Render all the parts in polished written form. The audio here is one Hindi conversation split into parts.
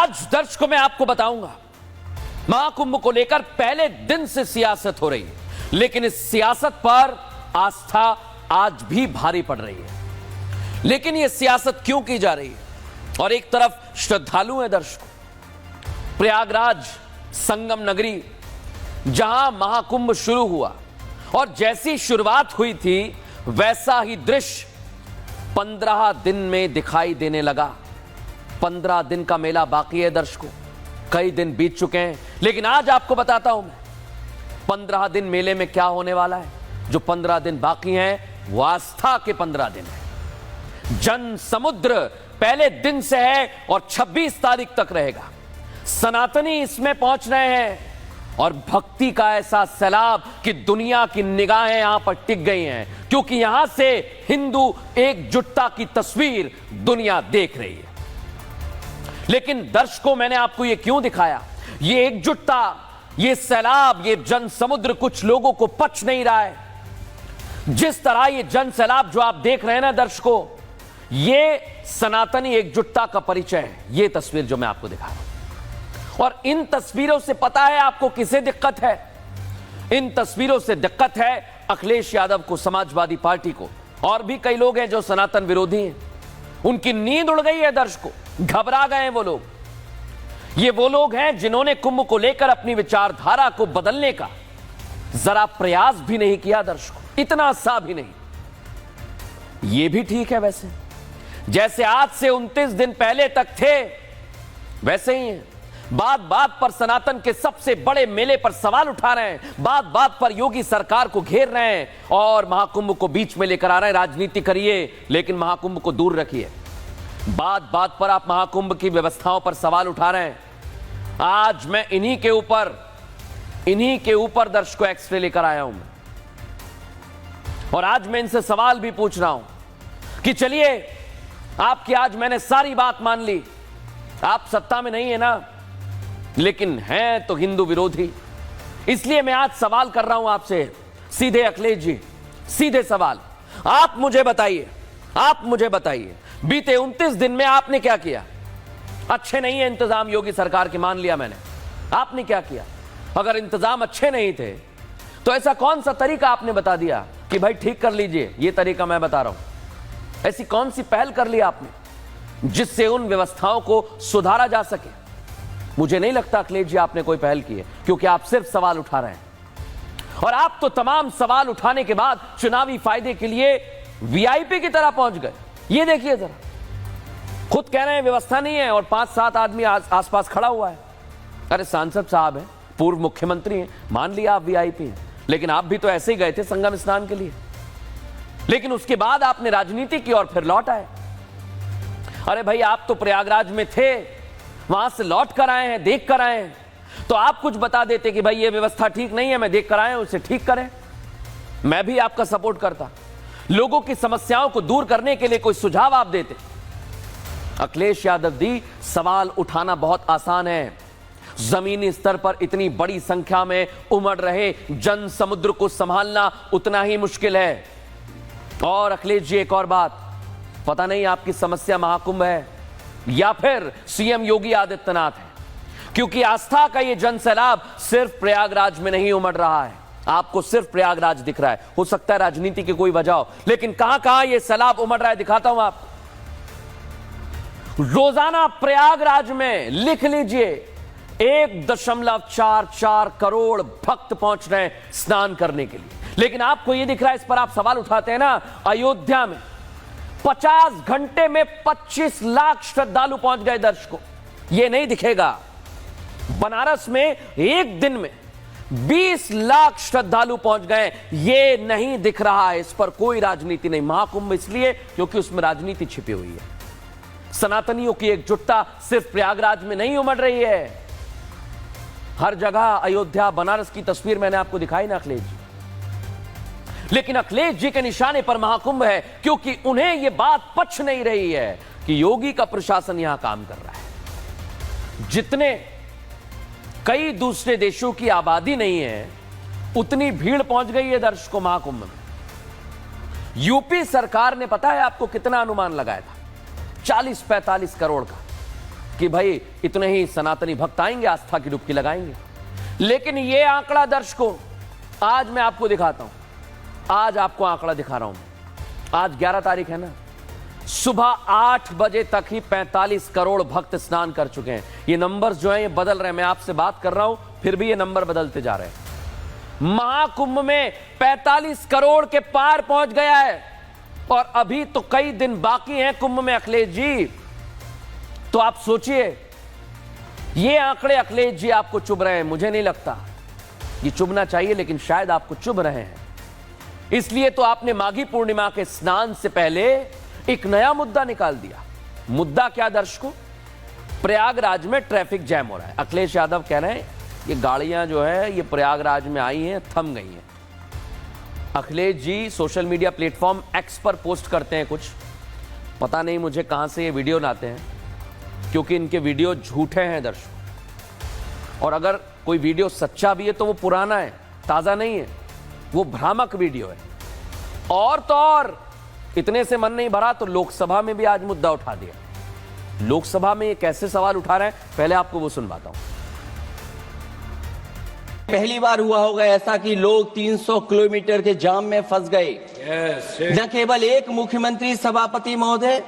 आज दर्शकों मैं आपको बताऊंगा, महाकुंभ को लेकर पहले दिन से सियासत हो रही है, लेकिन इस सियासत पर आस्था आज भी भारी पड़ रही है। लेकिन यह सियासत क्यों की जा रही है? और एक तरफ श्रद्धालु हैं दर्शकों, प्रयागराज संगम नगरी जहां महाकुंभ शुरू हुआ और जैसी शुरुआत हुई थी वैसा ही दृश्य 15 दिन में दिखाई देने लगा। 15 दिन का मेला बाकी है दर्शकों, कई दिन बीत चुके हैं, लेकिन आज आपको बताता हूं मैं 15 दिन मेले में क्या होने वाला है। जो 15 दिन बाकी हैं वो आस्था के 15 दिन है। जन समुद्र पहले दिन से है और 26 तारीख तक रहेगा। सनातनी इसमें पहुंच रहे हैं और भक्ति का ऐसा सैलाब कि दुनिया की निगाहें यहां पर टिक गई हैं, क्योंकि यहां से हिंदू एकजुटता की तस्वीर दुनिया देख रही है। लेकिन दर्शकों, मैंने आपको यह क्यों दिखाया? ये एकजुटता, ये सैलाब, ये जन समुद्र कुछ लोगों को पच नहीं रहा है। जिस तरह ये जन सैलाब जो आप देख रहे हैं ना दर्शकों, ये सनातनी एकजुटता का परिचय है। ये तस्वीर जो मैं आपको दिखा रहा हूं, और इन तस्वीरों से पता है आपको किसे दिक्कत है? इन तस्वीरों से दिक्कत है अखिलेश यादव को, समाजवादी पार्टी को, और भी कई लोग हैं जो सनातन विरोधी हैं। उनकी नींद उड़ गई है दर्शकों, घबरा गए हैं वो लोग। ये वो लोग हैं जिन्होंने कुंभ को लेकर अपनी विचारधारा को बदलने का जरा प्रयास भी नहीं किया दर्शकों, इतना सा भी नहीं। ये भी ठीक है वैसे, जैसे आज से 29 दिन पहले तक थे वैसे ही हैं। बात बात पर सनातन के सबसे बड़े मेले पर सवाल उठा रहे हैं, बात बात पर योगी सरकार को घेर रहे हैं और महाकुंभ को बीच में लेकर आ रहे हैं। राजनीति करिए लेकिन महाकुंभ को दूर रखिए। बात बात पर आप महाकुंभ की व्यवस्थाओं पर सवाल उठा रहे हैं। आज मैं इन्हीं के ऊपर दर्शकों एक्सरे लेकर आया हूं मैं, और आज मैं इनसे सवाल भी पूछ रहा हूं कि चलिए, आपकी आज मैंने सारी बात मान ली, आप सत्ता में नहीं है ना, लेकिन हैं तो हिंदू विरोधी। इसलिए मैं आज सवाल कर रहा हूं आपसे सीधे, अखिलेश जी, सीधे सवाल। आप मुझे बताइए बीते 29 दिन में आपने क्या किया? अच्छे नहीं है इंतजाम योगी सरकार के, मान लिया मैंने। आपने क्या किया? अगर इंतजाम अच्छे नहीं थे तो ऐसा कौन सा तरीका आपने बता दिया कि भाई ठीक कर लीजिए? ये तरीका मैं बता रहा हूं। ऐसी कौन सी पहल कर ली आपने जिससे उन व्यवस्थाओं को सुधारा जा सके? मुझे नहीं लगता अखिलेश जी आपने कोई पहल की है, क्योंकि आप सिर्फ सवाल उठा रहे हैं। और आप तो तमाम सवाल उठाने के बाद चुनावी फायदे के लिए वीआईपी की तरह पहुंच गए। ये देखिए जरा, खुद कह रहे हैं व्यवस्था नहीं है और 5-7 आदमी आसपास खड़ा हुआ है। अरे सांसद साहब हैं, पूर्व मुख्यमंत्री हैं, मान लिया आप वीआईपी हैं, लेकिन आप भी तो ऐसे ही गए थे संगम स्नान के लिए। लेकिन उसके बाद आपने राजनीति की और फिर लौट आए। अरे भाई, आप तो प्रयागराज में थे, वहां से लौट कर आए हैं, देख कर आए हैं, तो आप कुछ बता देते कि भाई ये व्यवस्था ठीक नहीं है, मैं देख कर आए हूं, उसे ठीक करें। मैं भी आपका सपोर्ट करता, लोगों की समस्याओं को दूर करने के लिए कोई सुझाव आप देते। अखिलेश यादव जी, सवाल उठाना बहुत आसान है, जमीनी स्तर पर इतनी बड़ी संख्या में उमड़ रहे जन समुद्र को संभालना उतना ही मुश्किल है। और अखिलेश जी, एक और बात, पता नहीं आपकी समस्या महाकुंभ है या फिर सीएम योगी आदित्यनाथ है, क्योंकि आस्था का ये जन सैलाब सिर्फ प्रयागराज में नहीं उमड़ रहा है। आपको सिर्फ प्रयागराज दिख रहा है, हो सकता है राजनीति की कोई वजह हो, लेकिन कहां कहां ये सैलाब उमड़ रहा है दिखाता हूं आपको। रोजाना प्रयागराज में लिख लीजिए 1.44 करोड़ भक्त पहुंच रहे हैं स्नान करने के लिए। लेकिन आपको यह दिख रहा है, इस पर आप सवाल उठाते हैं ना, अयोध्या में 50 घंटे में 25 लाख श्रद्धालु पहुंच गए दर्शकों, यह नहीं दिखेगा। बनारस में एक दिन में 20 लाख श्रद्धालु पहुंच गए, ये नहीं दिख रहा है। इस पर कोई राजनीति नहीं। महाकुंभ इसलिए क्योंकि उसमें राजनीति छिपी हुई है। सनातनियों की एकजुटता सिर्फ प्रयागराज में नहीं उमड़ रही है, हर जगह अयोध्या, बनारस की तस्वीर मैंने आपको दिखाई ना अखिलेश जी। लेकिन अखिलेश जी के निशाने पर महाकुंभ है, क्योंकि उन्हें यह बात पच नहीं रही है कि योगी का प्रशासन यहां काम कर रहा है। जितने कई दूसरे देशों की आबादी नहीं है, उतनी भीड़ पहुंच गई है दर्शकों महाकुंभ में। यूपी सरकार ने, पता है आपको कितना अनुमान लगाया था? 40-45 करोड़ का। कि भाई इतने ही सनातनी भक्त आएंगे, आस्था की डुबकी लगाएंगे। लेकिन ये आंकड़ा दर्शकों आज मैं आपको दिखाता हूं, आज आपको आंकड़ा दिखा रहा हूं। आज 11 तारीख है ना, सुबह 8 बजे तक ही 45 करोड़ भक्त स्नान कर चुके हैं। ये नंबर्स जो हैं ये बदल रहे हैं, मैं आपसे बात कर रहा हूं फिर भी ये नंबर बदलते जा रहे हैं। महाकुंभ में 45 करोड़ के पार पहुंच गया है और अभी तो कई दिन बाकी हैं कुंभ में अखिलेश जी। तो आप सोचिए, ये आंकड़े अखिलेश जी आपको चुभ रहे हैं, मुझे नहीं लगता ये चुभना चाहिए, लेकिन शायद आपको चुभ रहे हैं। इसलिए तो आपने माघी पूर्णिमा के स्नान से पहले एक नया मुद्दा निकाल दिया। मुद्दा क्या दर्शकों? प्रयागराज में ट्रैफिक जैम हो रहा है। अखिलेश यादव कह रहे हैं ये गाड़ियां जो है ये प्रयागराज में आई हैं, थम गई हैं। Akhilesh ji social media platform x पर पोस्ट करते हैं कुछ, पता नहीं मुझे कहां से ये वीडियो लाते हैं, क्योंकि इनके वीडियो झूठे हैं दर्शकों। और अगर कोई वीडियो सच्चा भी है तो वो पुराना है, ताजा नहीं है, वो भ्रामक वीडियो है। और तो और इतने से मन नहीं भरा तो लोकसभा में भी आज मुद्दा उठा दिया। लोकसभा में ये कैसे सवाल उठा रहे हैं, पहले आपको वो सुनवाता हूं। पहली बार हुआ होगा ऐसा कि लोग 300 किलोमीटर के जाम में फंस गए। न केवल एक मुख्यमंत्री सभापति महोदय,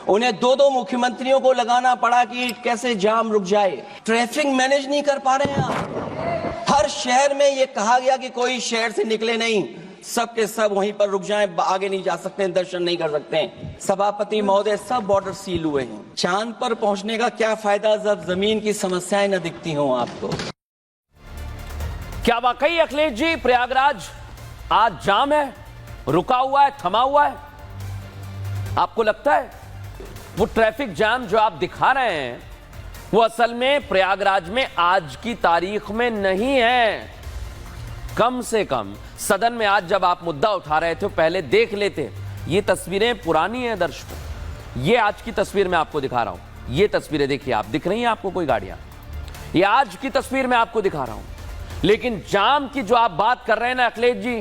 उन्हें दो मुख्यमंत्रियों को लगाना पड़ा कि कैसे जाम रुक जाए। ट्रैफिक मैनेज नहीं कर पा रहे हैं आप। हर शहर में ये कहा गया कि कोई शहर से निकले नहीं, सब के सब वहीं पर रुक जाएं, आगे नहीं जा सकते, दर्शन नहीं कर सकते। सभापति महोदय, सब बॉर्डर सील हुए हैं। चांद पर पहुंचने का क्या फायदा जब जमीन की समस्याएं न दिखती हों आपको। क्या वाकई अखिलेश जी प्रयागराज आज जाम है, रुका हुआ है, थमा हुआ है? आपको लगता है वो ट्रैफिक जाम जो आप दिखा रहे हैं वो असल में प्रयागराज में आज की तारीख में नहीं है? कम से कम सदन में आज जब आप मुद्दा उठा रहे थे पहले देख लेते। ये तस्वीरें पुरानी हैं दर्शकों, ये आज की तस्वीर मैं आपको दिखा रहा हूं। ये तस्वीरें देखिए, आप दिख रही हैं आपको कोई गाड़ियां? ये आज की तस्वीर मैं आपको दिखा रहा हूं। लेकिन जाम की जो आप बात कर रहे हैं ना अखिलेश जी,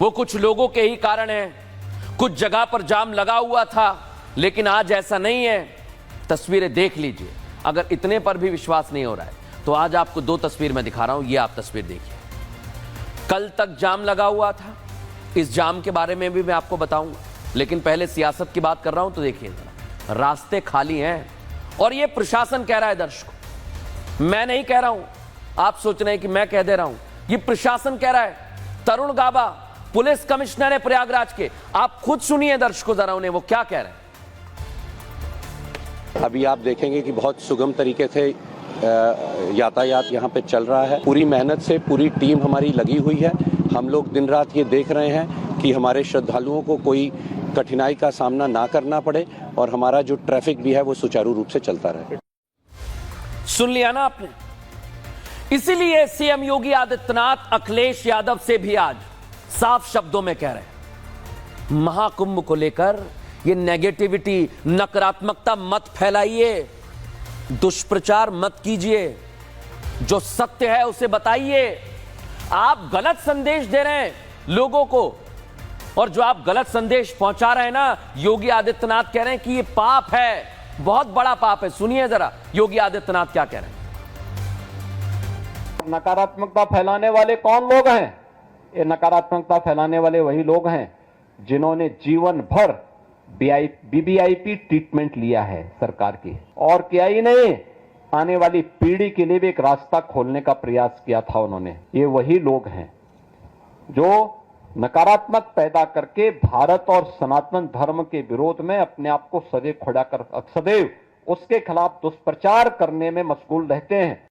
वो कुछ लोगों के ही कारण है। कुछ जगह पर जाम लगा हुआ था, लेकिन आज ऐसा नहीं है। तस्वीरें देख लीजिए। अगर इतने पर भी विश्वास नहीं हो रहा है तो आज आपको 2 तस्वीर मैं दिखा रहा हूं। ये आप तस्वीर देखिए। कल तक जाम लगा हुआ था, इस जाम के बारे में भी मैं आपको बताऊंगा, लेकिन पहले सियासत की बात कर रहा हूं तो देखिए जरा, रास्ते खाली हैं और ये प्रशासन कह रहा है दर्शकों, मैं नहीं कह रहा हूं। आप सोच रहे हैं कि मैं कह दे रहा हूं, ये प्रशासन कह रहा है। तरुण गाबा पुलिस कमिश्नर है प्रयागराज के, आप खुद सुनिए दर्शकों जरा उन्हें वो क्या कह रहे हैं। अभी आप देखेंगे कि बहुत सुगम तरीके से यातायात यहाँ पे चल रहा है। पूरी मेहनत से पूरी टीम हमारी लगी हुई है। हम लोग दिन रात ये देख रहे हैं कि हमारे श्रद्धालुओं को कोई कठिनाई का सामना ना करना पड़े और हमारा जो ट्रैफिक भी है वो सुचारू रूप से चलता रहे। सुन लिया ना आपने? इसीलिए सीएम योगी आदित्यनाथ अखिलेश यादव से भी आज साफ शब्दों में कह रहे हैं, महाकुंभ को लेकर ये नेगेटिविटी, नकारात्मकता मत फैलाइए, दुष्प्रचार मत कीजिए, जो सत्य है उसे बताइए। आप गलत संदेश दे रहे हैं लोगों को, और जो आप गलत संदेश पहुंचा रहे हैं ना, योगी आदित्यनाथ कह रहे हैं कि ये पाप है, बहुत बड़ा पाप है। सुनिए जरा योगी आदित्यनाथ क्या कह रहे हैं। नकारात्मकता फैलाने वाले कौन लोग हैं? ये नकारात्मकता फैलाने वाले वही लोग हैं जिन्होंने जीवन भर बीबीआईपी ट्रीटमेंट लिया है सरकार की, और क्या ही नहीं, आने वाली पीढ़ी के लिए भी एक रास्ता खोलने का प्रयास किया था उन्होंने। ये वही लोग हैं जो नकारात्मक पैदा करके भारत और सनातन धर्म के विरोध में अपने आप को सदैव खड़ा कर, सदैव उसके खिलाफ दुष्प्रचार करने में मशगूल रहते हैं।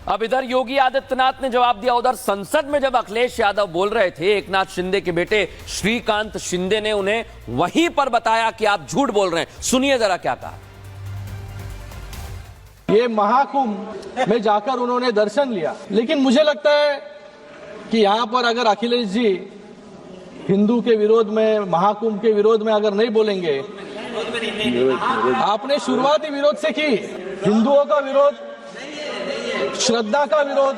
अब इधर योगी आदित्यनाथ ने जवाब दिया, उधर संसद में जब अखिलेश यादव बोल रहे थे, एकनाथ शिंदे के बेटे श्रीकांत शिंदे ने उन्हें वहीं पर बताया कि आप झूठ बोल रहे हैं। सुनिए जरा क्या कहा। ये महाकुंभ में जाकर उन्होंने दर्शन लिया, लेकिन मुझे लगता है कि यहाँ पर अगर अखिलेश जी हिंदू के विरोध में, महाकुंभ के विरोध में अगर नहीं बोलेंगे, आपने शुरुआती विरोध से की, हिंदुओं का विरोध, श्रद्धा का विरोध,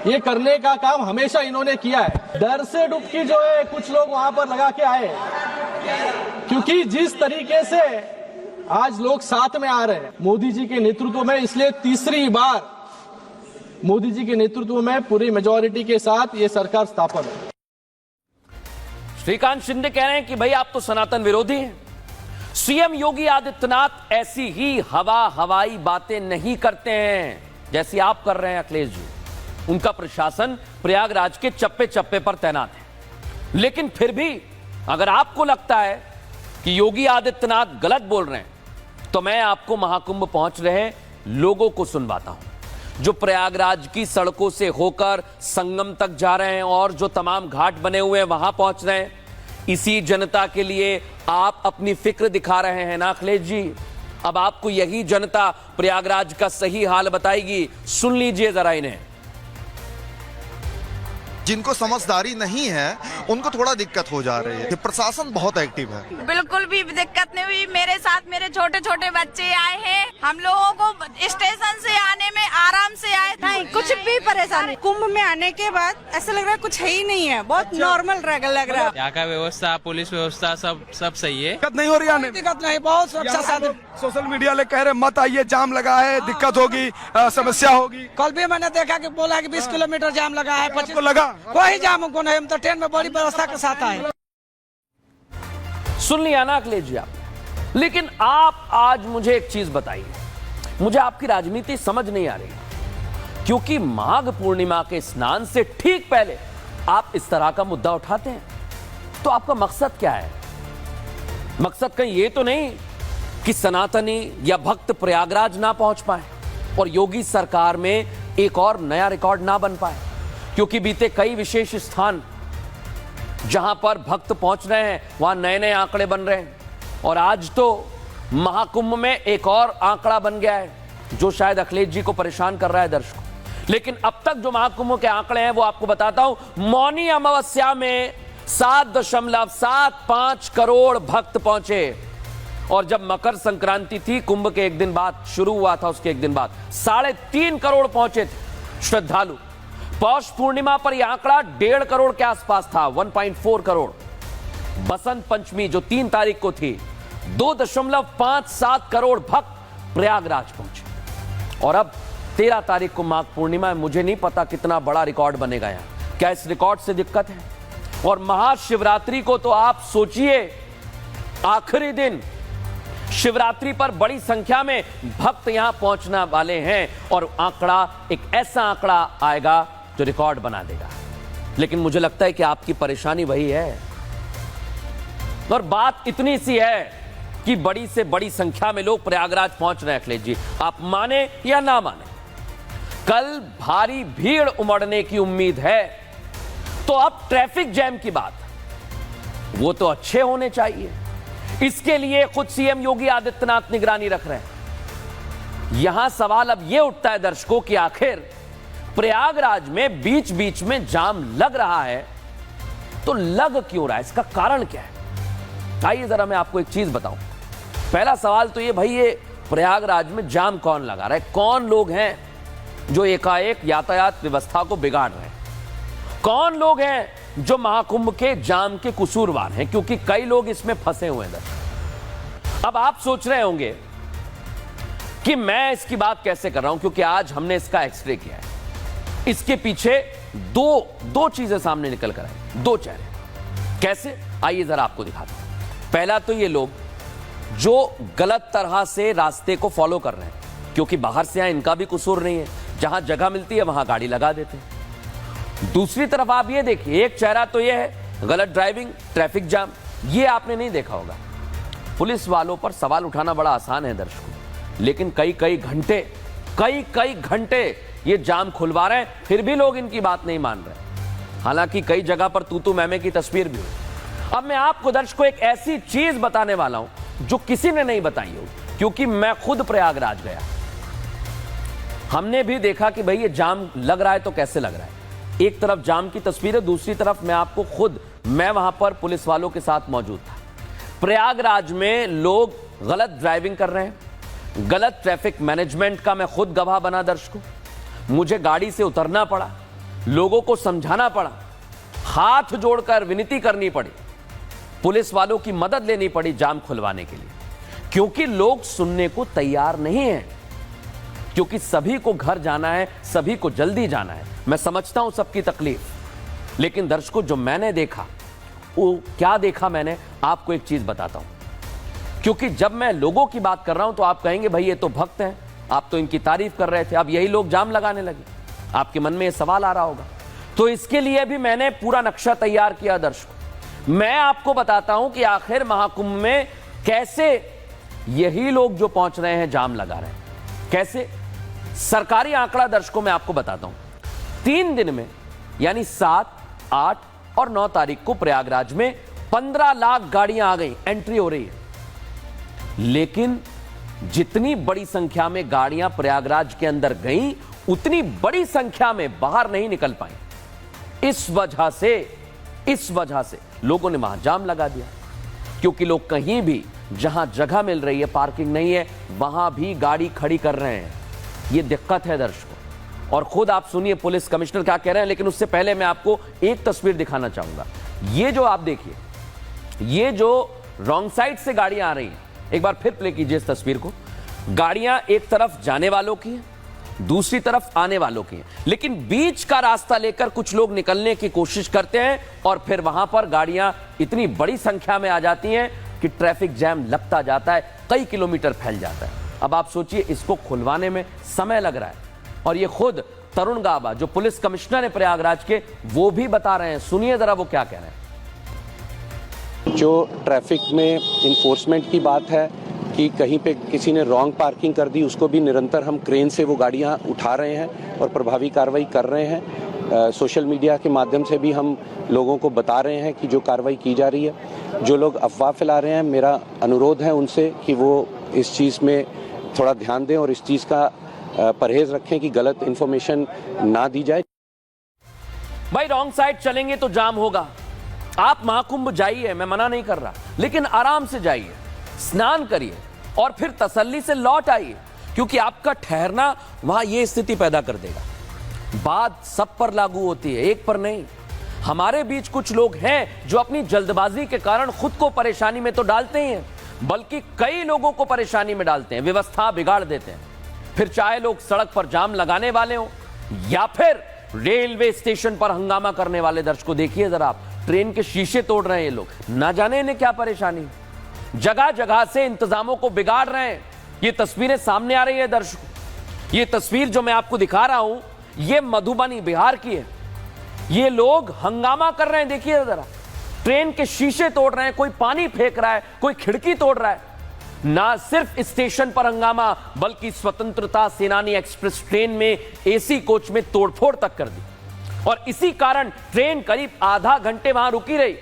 ये करने का काम हमेशा इन्होंने किया है। डर से डुबकी जो है कुछ लोग वहां पर लगा के आए, क्योंकि जिस तरीके से आज लोग साथ में आ रहे हैं मोदी जी के नेतृत्व में, इसलिए तीसरी बार मोदी जी के नेतृत्व में पूरी मेजॉरिटी के साथ ये सरकार स्थापन है। श्रीकांत शिंदे कह रहे हैं कि भाई आप तो सनातन विरोधी हैं। सीएम योगी आदित्यनाथ ऐसी ही हवाई बातें नहीं करते हैं जैसी आप कर रहे हैं अखिलेश जी। उनका प्रशासन प्रयागराज के चप्पे चप्पे पर तैनात है, लेकिन फिर भी अगर आपको लगता है कि योगी आदित्यनाथ गलत बोल रहे हैं तो मैं आपको महाकुंभ पहुंच रहे लोगों को सुनवाता हूं, जो प्रयागराज की सड़कों से होकर संगम तक जा रहे हैं और जो तमाम घाट बने हुए हैं वहां पहुंच रहे हैं। इसी जनता के लिए आप अपनी फिक्र दिखा रहे हैं ना अखिलेश जी। अब आपको यही जनता प्रयागराज का सही हाल बताएगी। सुन लीजिए जरा इन्हें। जिनको समझदारी नहीं है उनको थोड़ा दिक्कत हो जा रही है। प्रशासन बहुत एक्टिव है। बिल्कुल भी दिक्कत नहीं हुई। मेरे साथ मेरे छोटे छोटे बच्चे आए हैं। हम लोगों को स्टेशन से आने में आराम से आए। नहीं कुछ भी परेशानी। कुंभ में आने के बाद ऐसा लग रहा है कुछ है ही नहीं है, बहुत नॉर्मल लग रहा है। यहाँ का व्यवस्था, पुलिस व्यवस्था सब सही है। दिक्कत नहीं हो रही है। दिक्कत नहीं, बहुत सुरक्षा साधन। सोशल मीडिया ले कह रहे मत आइए, जाम लगा है, दिक्कत होगी, समस्या होगी। कल भी मैंने देखा कि बोला कि 20 किलोमीटर जाम लगा है। 25 लगा, कोई जाम को नहीं, हम तो ट्रेन में बड़ी व्यवस्था के साथ आए। सुन लिया ना अखिलेश जी आप। लेकिन आप आज मुझे एक चीज बताइए, मुझे आपकी राजनीति समझ नहीं आ रही, क्योंकि माघ पूर्णिमा के स्नान से ठीक पहले आप इस तरह का मुद्दा उठाते हैं। तो आपका मकसद क्या है? मकसद कहीं ये तो नहीं कि सनातनी या भक्त प्रयागराज ना पहुंच पाए और योगी सरकार में एक और नया रिकॉर्ड ना बन पाए? क्योंकि बीते कई विशेष स्थान जहां पर भक्त पहुंच रहे हैं वहां नए नए आंकड़े बन रहे हैं, और आज तो महाकुंभ में एक और आंकड़ा बन गया है जो शायद अखिलेश जी को परेशान कर रहा है दर्शकों। लेकिन अब तक जो महाकुंभ के आंकड़े हैं वो आपको बताता हूं। मौनी अमावस्या में 7.75 करोड़ भक्त पहुंचे, और जब मकर संक्रांति थी कुंभ के एक दिन बाद शुरू हुआ था, उसके एक दिन बाद 3.5 करोड़ पहुंचे थे श्रद्धालु। पौष पूर्णिमा पर यह आंकड़ा 1.5 करोड़ के आसपास था, 1.4 करोड़। बसंत पंचमी जो 3 तारीख को थी, 2.57 करोड़ भक्त प्रयागराज पहुंचे। और अब 13 तारीख को माघ पूर्णिमा है। मुझे नहीं पता कितना बड़ा रिकॉर्ड बनेगा यहां। क्या इस रिकॉर्ड से दिक्कत है? और महाशिवरात्रि को तो आप सोचिए, आखिरी दिन शिवरात्रि पर बड़ी संख्या में भक्त यहां पहुंचने वाले हैं, और आंकड़ा एक ऐसा आंकड़ा आएगा जो रिकॉर्ड बना देगा। लेकिन मुझे लगता है कि आपकी परेशानी वही है, और बात इतनी सी है कि बड़ी से बड़ी संख्या में लोग प्रयागराज पहुंच रहे हैं। अखिलेश जी, आप माने या ना माने, कल भारी भीड़ उमड़ने की उम्मीद है। तो अब ट्रैफिक जैम की बात, वो तो अच्छे होने चाहिए। इसके लिए खुद सीएम योगी आदित्यनाथ निगरानी रख रहे हैं। यहां सवाल अब यह उठता है दर्शकों कि आखिर प्रयागराज में बीच बीच में जाम लग रहा है, तो लग क्यों रहा है? इसका कारण क्या है? आइए जरा मैं आपको एक चीज बताऊं। पहला सवाल तो ये, भाई ये प्रयागराज में जाम कौन लगा रहा है? कौन लोग हैं जो एकाएक यातायात व्यवस्था को बिगाड़ रहे हैं? कौन लोग हैं जो महाकुंभ के जाम के कसूरवार हैं? क्योंकि कई लोग इसमें फंसे हुए हैं। अब आप सोच रहे होंगे कि मैं इसकी बात कैसे कर रहा हूं, क्योंकि आज हमने इसका एक्सरे किया है। इसके पीछे दो चीजें सामने निकल कर आई, 2 चेहरे। कैसे? आइए जरा आपको दिखाता हूं। पहला तो ये लोग जो गलत तरह से रास्ते को फॉलो कर रहे हैं, क्योंकि बाहर से आए इनका भी कसूर नहीं है, जहां जगह मिलती है वहां गाड़ी लगा देते हैं। दूसरी तरफ आप ये देखिए, एक चेहरा तो ये है गलत ड्राइविंग, ट्रैफिक जाम। ये आपने नहीं देखा होगा। पुलिस वालों पर सवाल उठाना बड़ा आसान है दर्शकों, लेकिन कई घंटे ये जाम खुलवा रहे हैं, फिर भी लोग इनकी बात नहीं मान रहे। हालांकि कई जगह पर तू मैमे की तस्वीर भी हुई। अब मैं आपको दर्शकों एक ऐसी चीज बताने वाला हूं जो किसी ने नहीं बताई हो, क्योंकि मैं खुद प्रयागराज गया। हमने भी देखा कि भाई ये जाम लग रहा है तो कैसे लग रहा है। एक तरफ जाम की तस्वीर है, दूसरी तरफ मैं वहां पर पुलिस वालों के साथ मौजूद था। प्रयागराज में लोग गलत ड्राइविंग कर रहे हैं, गलत ट्रैफिक मैनेजमेंट का मैं खुद गवाह बना दर्शकों। मुझे गाड़ी से उतरना पड़ा, लोगों को समझाना पड़ा, हाथ जोड़कर विनती करनी पड़ी, पुलिस वालों की मदद लेनी पड़ी जाम खुलवाने के लिए। क्योंकि लोग सुनने को तैयार नहीं हैं, क्योंकि सभी को घर जाना है, सभी को जल्दी जाना है। मैं समझता हूं सबकी तकलीफ, लेकिन दर्शकों जो मैंने देखा, वो क्या देखा मैंने, आपको एक चीज बताता हूं। क्योंकि जब मैं लोगों की बात कर रहा हूं तो आप कहेंगे भाई ये तो भक्त हैं, आप तो इनकी तारीफ कर रहे थे, अब यही लोग जाम लगाने लगे, आपके मन में ये सवाल आ रहा होगा। तो इसके लिए भी मैंने पूरा नक्शा तैयार किया दर्शकों। मैं आपको बताता हूं कि आखिर महाकुंभ में कैसे यही लोग जो पहुंच रहे हैं जाम लगा रहे हैं, कैसे। सरकारी आंकड़ा दर्शकों मैं आपको बताता हूं, 3 दिन में यानी 7, 8 और 9 तारीख को प्रयागराज में 15 लाख गाड़ियां आ गई, एंट्री हो रही है। लेकिन जितनी बड़ी संख्या में गाड़ियां प्रयागराज के अंदर गईं, उतनी बड़ी संख्या में बाहर नहीं निकल पाई। इस वजह से लोगों ने वहां जाम लगा दिया, क्योंकि लोग कहीं भी जहां जगह मिल रही है, पार्किंग नहीं है, वहां भी गाड़ी खड़ी कर रहे हैं। यह दिक्कत है दर्शकों। और खुद आप सुनिए पुलिस कमिश्नर क्या कह रहे हैं। लेकिन उससे पहले मैं आपको एक तस्वीर दिखाना चाहूंगा। ये जो आप देखिए, ये जो रॉन्ग साइड से गाड़ियां आ रही हैं, एक बार फिर प्ले कीजिए इस तस्वीर को। गाड़ियां एक तरफ जाने वालों की हैं, दूसरी तरफ आने वालों की हैं, लेकिन बीच का रास्ता लेकर कुछ लोग निकलने की कोशिश करते हैं और फिर वहां पर गाड़ियां इतनी बड़ी संख्या में आ जाती हैं कि ट्रैफिक जैम लगता जाता है, कई किलोमीटर फैल जाता है। अब आप सोचिए, इसको खुलवाने में समय लग रहा है। और ये खुद तरुण गाबा जो पुलिस कमिश्नर है प्रयागराज के, वो भी बता रहे हैं। सुनिए जरा वो क्या कह रहे हैं। जो ट्रैफिक में इन्फोर्समेंट की बात है कि कहीं पे किसी ने रॉन्ग पार्किंग कर दी, उसको भी निरंतर हम क्रेन से वो गाड़ियां उठा रहे हैं और प्रभावी कार्रवाई कर रहे हैं। सोशल मीडिया के माध्यम से भी हम लोगों को बता रहे हैं कि जो कार्रवाई की जा रही है। जो लोग अफवाह फैला रहे हैं, मेरा अनुरोध है उनसे कि वो इस चीज़ में थोड़ा ध्यान दें और इस चीज़ का परहेज रखें कि गलत इन्फॉर्मेशन ना दी जाए। भाई रॉन्ग साइड चलेंगे तो जाम होगा। आप महाकुंभ जाइए, मैं मना नहीं कर रहा, लेकिन आराम से जाइए, स्नान करिए और फिर तसल्ली से लौट आइए, क्योंकि आपका ठहरना वहां यह स्थिति पैदा कर देगा। बात सब पर लागू होती है, एक पर नहीं। हमारे बीच कुछ लोग हैं जो अपनी जल्दबाजी के कारण खुद को परेशानी में तो डालते ही हैं, बल्कि कई लोगों को परेशानी में डालते हैं, व्यवस्था बिगाड़ देते हैं। फिर चाहे लोग सड़क पर जाम लगाने वाले हो या फिर रेलवे स्टेशन पर हंगामा करने वाले। दर्शकों देखिए जरा, आप ट्रेन के शीशे तोड़ रहे हैं ये लोग, ना जाने इन्हें क्या परेशानी। जगह जगह से इंतजामों को बिगाड़ रहे हैं। ये तस्वीरें सामने आ रही है दर्शकों। ये तस्वीर जो मैं आपको दिखा रहा हूं, ये मधुबनी बिहार की है। ये लोग हंगामा कर रहे हैं, देखिए जरा, ट्रेन के शीशे तोड़ रहे हैं, कोई पानी फेंक रहा है, कोई खिड़की तोड़ रहा है। ना सिर्फ स्टेशन पर हंगामा, बल्कि स्वतंत्रता सेनानी एक्सप्रेस ट्रेन में एसी कोच में तोड़फोड़ तक कर दी और इसी कारण ट्रेन करीब आधा घंटे वहां रुकी रही।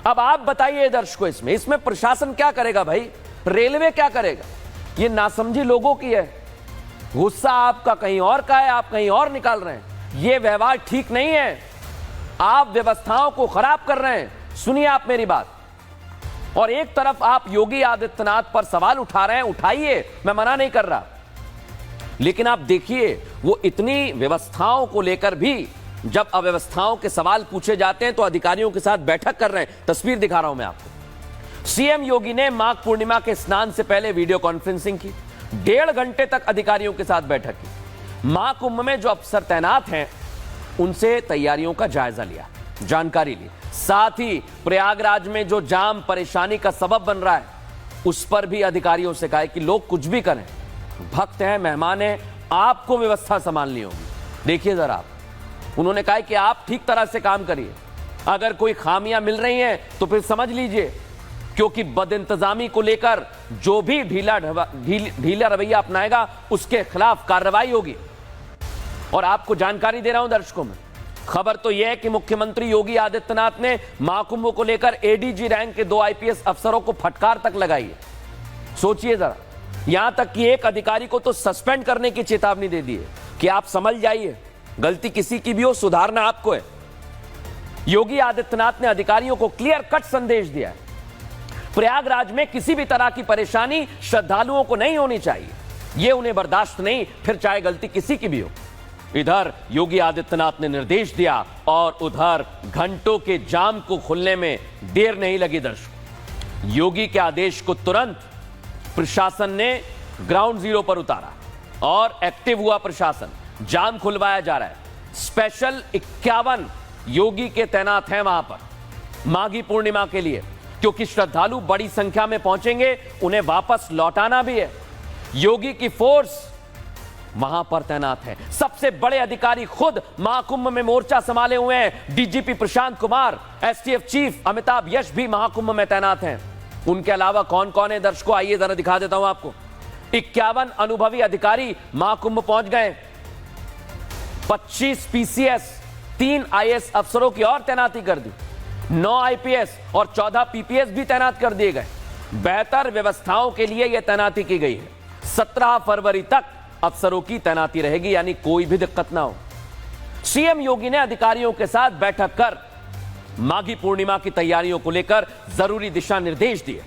अब आप बताइए दर्शकों, इसमें प्रशासन क्या करेगा भाई, रेलवे क्या करेगा? ये नासमझी लोगों की है। गुस्सा आपका कहीं और का है, आप कहीं और निकाल रहे हैं। ये व्यवहार ठीक नहीं है, आप व्यवस्थाओं को खराब कर रहे हैं। सुनिए आप मेरी बात। और एक तरफ आप योगी आदित्यनाथ पर सवाल उठा रहे हैं, उठाइए, मैं मना नहीं कर रहा, लेकिन आप देखिए वो इतनी व्यवस्थाओं को लेकर भी जब अव्यवस्थाओं के सवाल पूछे जाते हैं तो अधिकारियों के साथ बैठक कर रहे हैं। तस्वीर दिखा रहा हूं मैं आपको। सीएम योगी ने माघ पूर्णिमा के स्नान से पहले वीडियो कॉन्फ्रेंसिंग की, 1.5 घंटे तक अधिकारियों के साथ बैठक की। महाकुंभ में जो अफसर तैनात हैं उनसे तैयारियों का जायजा लिया, जानकारी ली। साथ ही प्रयागराज में जो जाम परेशानी का सबब बन रहा है उस पर भी अधिकारियों से कहा कि लोग कुछ भी करें, भक्त हैं, मेहमान हैं, आपको व्यवस्था संभालनी होगी। देखिए जरा आप, उन्होंने कहा कि आप ठीक तरह से काम करिए, अगर कोई खामियां मिल रही हैं तो फिर समझ लीजिए, क्योंकि बदइंतजामी को लेकर जो भी ढीला रवैया अपनाएगा उसके खिलाफ कार्रवाई होगी। और आपको जानकारी दे रहा हूं दर्शकों में, खबर तो यह है कि मुख्यमंत्री योगी आदित्यनाथ ने महाकुंभ को लेकर एडीजी रैंक के 2 आईपीएस अफसरों को फटकार तक लगाई है। सोचिए जरा, यहां तक कि एक अधिकारी को तो सस्पेंड करने की चेतावनी दे दी है कि आप समझ जाइए, गलती किसी की भी हो, सुधारना आपको है। योगी आदित्यनाथ ने अधिकारियों को क्लियर कट संदेश दिया है, प्रयागराज में किसी भी तरह की परेशानी श्रद्धालुओं को नहीं होनी चाहिए, यह उन्हें बर्दाश्त नहीं, फिर चाहे गलती किसी की भी हो। इधर योगी आदित्यनाथ ने निर्देश दिया और उधर घंटों के जाम को खुलने में देर नहीं लगी। दर्शकों, योगी के आदेश को तुरंत प्रशासन ने ग्राउंड जीरो पर उतारा और एक्टिव हुआ प्रशासन, जाम खुलवाया जा रहा है। स्पेशल 51 योगी के तैनात हैं वहां पर माघी पूर्णिमा के लिए, क्योंकि श्रद्धालु बड़ी संख्या में पहुंचेंगे, उन्हें वापस लौटाना भी है। योगी की फोर्स वहां पर तैनात है। सबसे बड़े अधिकारी खुद महाकुंभ में मोर्चा संभाले हुए हैं। DGP Prashant Kumar, STF chief Amitabh यश भी महाकुंभ में तैनात हैं। उनके अलावा कौन कौन है दर्शकों, आइए जरा दिखा देता हूं आपको। 51 अनुभवी अधिकारी महाकुंभ पहुंच गए। 25 पीसीएस, 3 आईएएस अफसरों की और तैनाती कर दी। 9 आईपीएस और 14 पीपीएस भी तैनात कर दिए गए। बेहतर व्यवस्थाओं के लिए यह तैनाती की गई है। 17 फरवरी तक अफसरों की तैनाती रहेगी, यानी कोई भी दिक्कत ना हो। सीएम योगी ने अधिकारियों के साथ बैठक कर माघी पूर्णिमा की तैयारियों को लेकर जरूरी दिशा निर्देश दिए।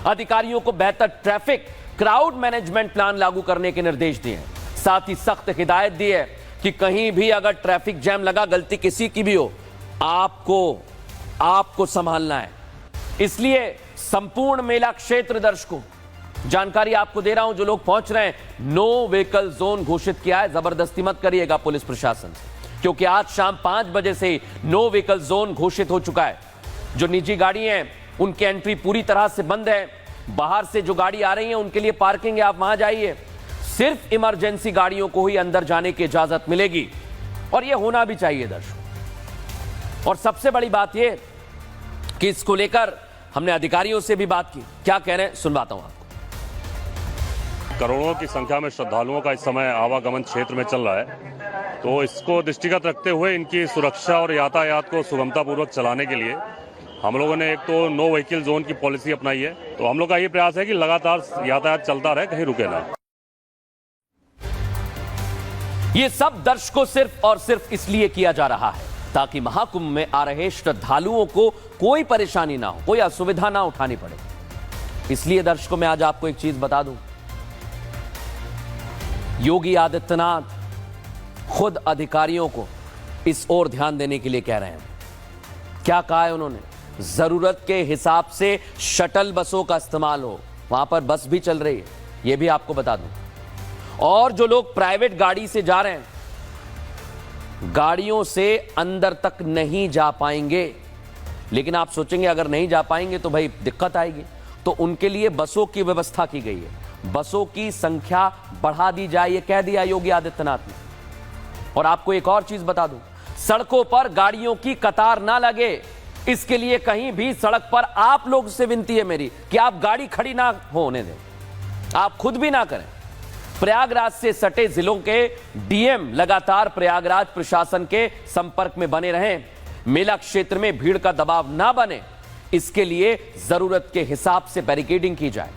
अधिकारियों को बेहतर ट्रैफिक क्राउड मैनेजमेंट प्लान लागू करने के निर्देश दिए। साथ ही सख्त हिदायत दी है कि कहीं भी अगर ट्रैफिक जैम लगा, गलती किसी की भी हो, आपको संभालना है। इसलिए संपूर्ण मेला क्षेत्र दर्शकों, जानकारी आपको दे रहा हूं, जो लोग पहुंच रहे हैं, नो व्हीकल जोन घोषित किया है। जबरदस्ती मत करिएगा पुलिस प्रशासन से, क्योंकि आज शाम 5 बजे से नो व्हीकल जोन घोषित हो चुका है। जो निजी गाड़ी हैं उनकी एंट्री पूरी तरह से बंद है। बाहर से जो गाड़ी आ रही है उनके लिए पार्किंग है, आप वहां जाइए। सिर्फ इमरजेंसी गाड़ियों को ही अंदर जाने की इजाजत मिलेगी, और यह होना भी चाहिए दर्शकों। और सबसे बड़ी बात यह कि इसको लेकर हमने अधिकारियों से भी बात की, क्या कह रहे हैं सुनवाता हूं आपको। करोड़ों की संख्या में श्रद्धालुओं का इस समय आवागमन क्षेत्र में चल रहा है, तो इसको दृष्टिगत रखते हुए इनकी सुरक्षा और यातायात को सुगमतापूर्वक चलाने के लिए हम लोगों ने एक तो नो व्हीकल जोन की पॉलिसी अपनाई है। तो हम लोग का ये प्रयास है कि लगातार यातायात चलता रहे, कहीं रुके ना। ये सब दर्शकों सिर्फ और सिर्फ इसलिए किया जा रहा है ताकि महाकुंभ में आ रहे श्रद्धालुओं को कोई परेशानी ना हो, कोई असुविधा ना उठानी पड़े। इसलिए दर्शकों मैं आज आपको एक चीज बता दूं, योगी आदित्यनाथ खुद अधिकारियों को इस ओर ध्यान देने के लिए कह रहे हैं। क्या कहा है उन्होंने? जरूरत के हिसाब से शटल बसों का इस्तेमाल हो। वहां पर बस भी चल रही है, यह भी आपको बता दूं। और जो लोग प्राइवेट गाड़ी से जा रहे हैं, गाड़ियों से अंदर तक नहीं जा पाएंगे। लेकिन आप सोचेंगे अगर नहीं जा पाएंगे तो भाई दिक्कत आएगी, तो उनके लिए बसों की व्यवस्था की गई है। बसों की संख्या बढ़ा दी जाए, यह कह दिया योगी आदित्यनाथ ने। और आपको एक और चीज बता दूं, सड़कों पर गाड़ियों की कतार ना लगे, इसके लिए कहीं भी सड़क पर आप लोग से विनती है मेरी कि आप गाड़ी खड़ी ना होने दें, आप खुद भी ना करें। प्रयागराज से सटे जिलों के डीएम लगातार प्रयागराज प्रशासन के संपर्क में बने रहें। मेला क्षेत्र में भीड़ का दबाव ना बने, इसके लिए जरूरत के हिसाब से बैरिकेडिंग की जाए।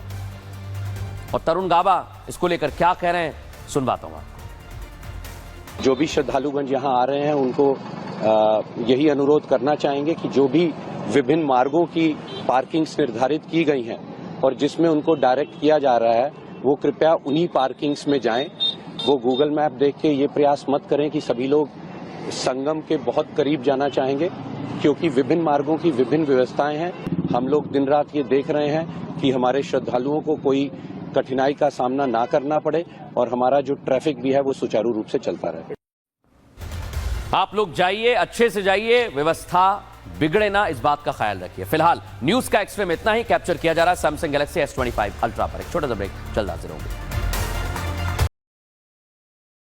और तरुण गाबा इसको लेकर क्या कह रहे हैं सुनवाता हूं आपको। जो भी श्रद्धालुगण यहाँ आ रहे हैं उनको यही अनुरोध करना चाहेंगे कि जो भी विभिन्न मार्गों की पार्किंग्स निर्धारित की गई हैं और जिसमें उनको डायरेक्ट किया जा रहा है, वो कृपया उन्हीं पार्किंग्स में जाएं। वो गूगल मैप देख के ये प्रयास मत करें कि सभी लोग संगम के बहुत करीब जाना चाहेंगे, क्योंकि विभिन्न मार्गों की विभिन्न व्यवस्थाएं हैं। हम लोग दिन रात ये देख रहे हैं कि हमारे श्रद्धालुओं को कोई कठिनाई का सामना ना करना पड़े और हमारा जो ट्रैफिक भी है वो सुचारू रूप से चलता रहे। आप लोग जाइए, अच्छे से जाइए, व्यवस्था बिगड़े ना, इस बात का ख्याल रखिए। फिलहाल न्यूज का एक्सट्रीम इतना ही कैप्चर किया जा रहा है सैमसंग गैलेक्सी S25 अल्ट्रा पर। एक छोटा सा ब्रेक, जल्द हाजिर होंगे।